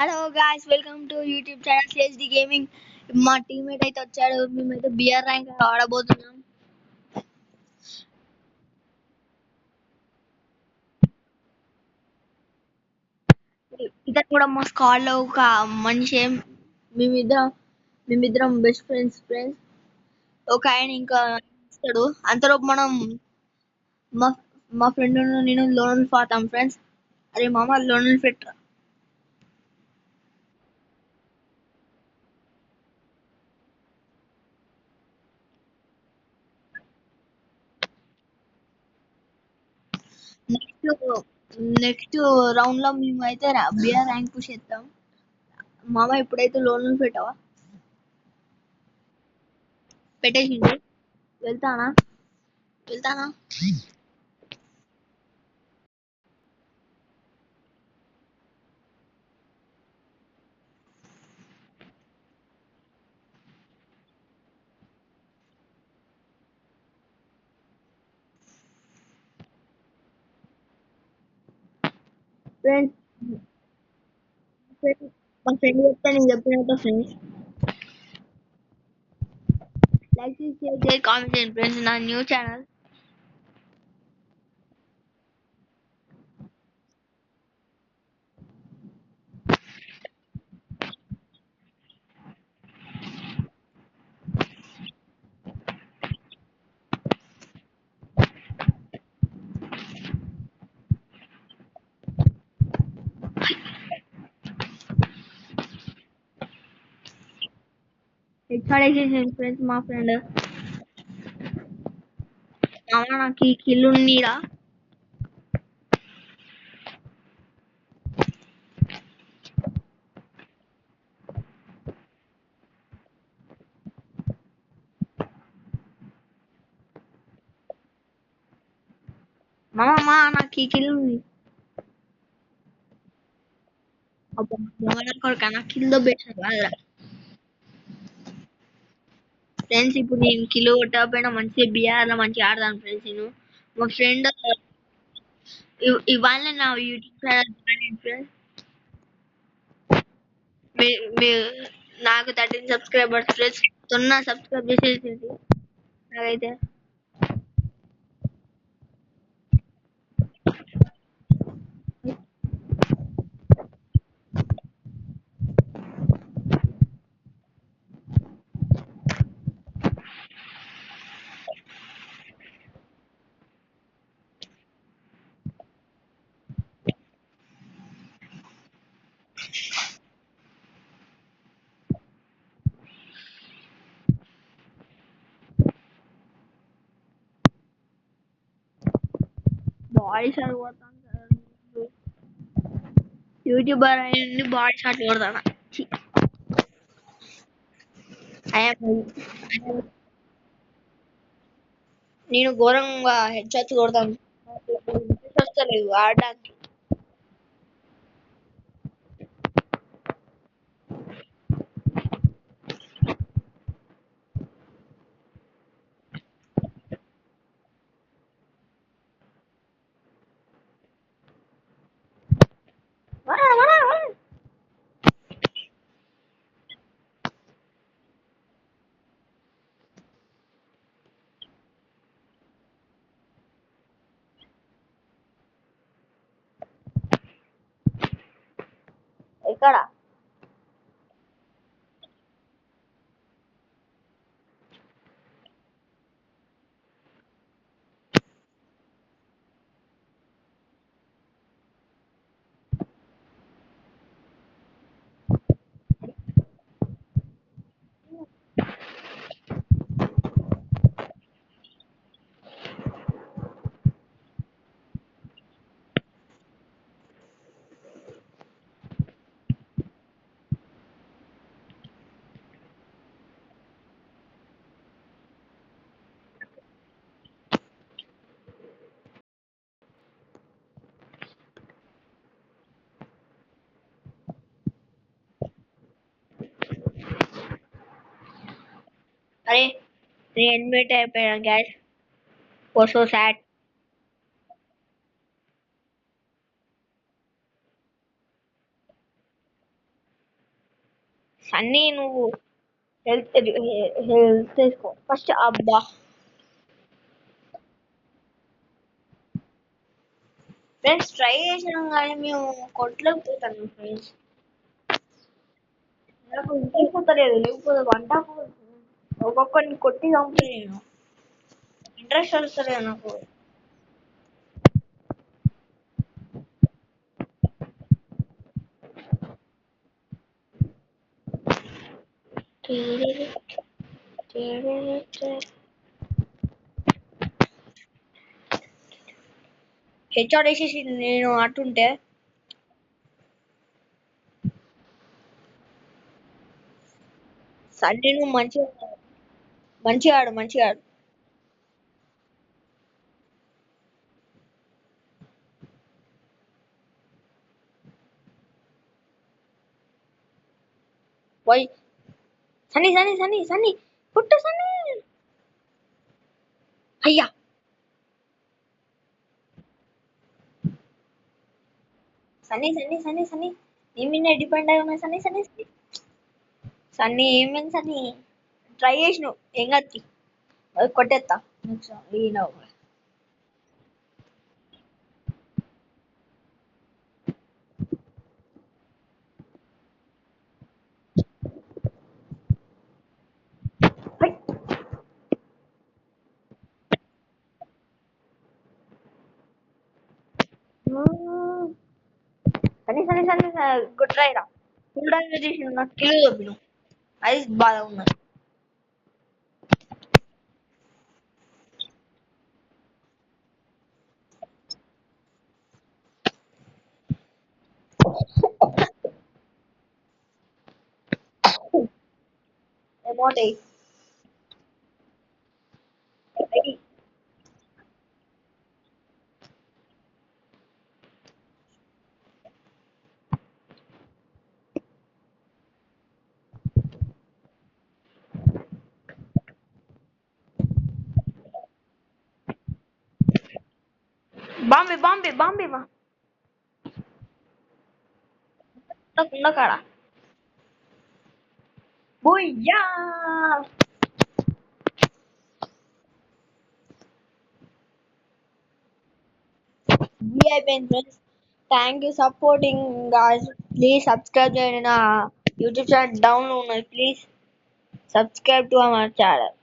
Hello guys, welcome to YouTube channel CSD gaming. మా teammate అయితే వచ్చాడు. మేమైతే బిఆర్ ర్యాంక్ ఆడబోతున్నాం. ఇతను కూడా మా స్క్వాడ్ లో ఒక మనిషి. మేమిద్దరం మేమిద్దరం బెస్ట్ ఫ్రెండ్స్. ఒక ఆయన ఇంకా ఇస్తాడు. అంతలోపు మనం మా మా ఫ్రెండ్ నేను లోన్ పోతాం ఫ్రెండ్స్. అరే మామ, లోన్ పెట్టరా. నెక్స్ట్ నెక్స్ట్ రౌండ్ లో మేము అయితే బిఆర్ ర్యాంక్ పుష్ చేస్తాం. మామ ఇప్పుడైతే లోన్ పెట్టవా. పెట్టేసిండు. వెళ్తానా వెళ్తానా. ఫ్రెండ్స్, మా ఫ్రెండ్ చెప్తే నేను చెప్పినట్టు ఫ్రెండ్స్. లైక్ చేసి షేర్ చేసి కామెంట్ చేయండి ఫ్రెండ్స్. నా న్యూ ఛానల్. హెచ్ఆర్ చేసేయండి ఫ్రెండ్స్. మా ఫ్రెండ్ మామ, నాకు ఈ కిల్ ఉన్నీరా. మామ నాకు ఈ కిల్ ఉంది. అబ్బా, మొగల కొడుకు నాకు కిల్ దొబ్బేసాడు వాళ్ళ. ఫ్రెండ్స్, ఇప్పుడు నేను కిల్ కొట్టకపోయినా మంచిగా బిఆర్ లో మంచిగా ఆడతాను ఫ్రెండ్స్. నేను మా ఫ్రెండ్ ఇవాళ నా యూట్యూబ్ ఛానల్ జాయిన్ అయ్యింది ఫ్రెండ్స్. నాకు 13 సబ్స్క్రైబర్స్ ఫ్రెండ్స్. తొందర సబ్స్క్రైబ్ చేసేసింది నాకైతే. బాడీ షాట్ కొడతాను సార్. యూట్యూబర్ అయ్యింది బాడీ షాట్ కొడతాను. ఛీ, నేను ఘోరంగా హెడ్ షాట్స్ కొడతాను. ఇంట్రెస్ట్ వస్తలేదు ఆడడానికి. ఎక్కడ అరే, నేను ఎన్మిట్ అయిపోయాను గ్యాస్. So sad. సన్నీ నువ్వు హెల్త్ హెల్త్ తీసుకో ఫస్ట్. అబ్బా ఫ్రెండ్స్ ట్రై చేసినాం కానీ మేము కొట్టలేకపోతాను ఫ్రెండ్స్. నాకు ఇంట్రెస్ట్ లేదు, లేకపోతే వంట ఒక్కొక్కరిని కొట్టి చంపే నేను. ఇంట్రెస్ట్ వస్తలేదు నాకు. హెచ్ఆర్ వేసేసి నేను అంటుంటే సండే నువ్వు మంచిగా మంచిగా ఆడు మంచిగా ఆడు. పోయి సన్నీ సన్నీ సన్నీ సన్నీ పుట్టు సన్నీ. అయ్యా సన్నీ సన్నీ సన్నీ సన్నీ నీ మీద డిపెండ్ అయి ఉన్నా సన్నీ సన్నీ సన్నీ. సన్నీ ఏమైంది సన్నీ? ట్రై చేసినావు ఏం కత్తి కొట్టేస్తా నెక్స్ట్ ఈ సన్నీ సన్నీ సన్నీ గుడ్ ట్రై రా. ఫుల్ డ్యామేజ్ చేసిన నాకు కిలో దొబ్బిను. అది బాధ ఉన్నది. అమౌంట్ బాంబే బాంబే బాంబే మా కుండ కాడ బుయ్యా. అయిపోయింది friends. Thank you supporting guys. Please subscribe చేయండి. నా యూట్యూబ్ ఛానల్ డౌన్ ఉన్నది. Please subscribe to our channel.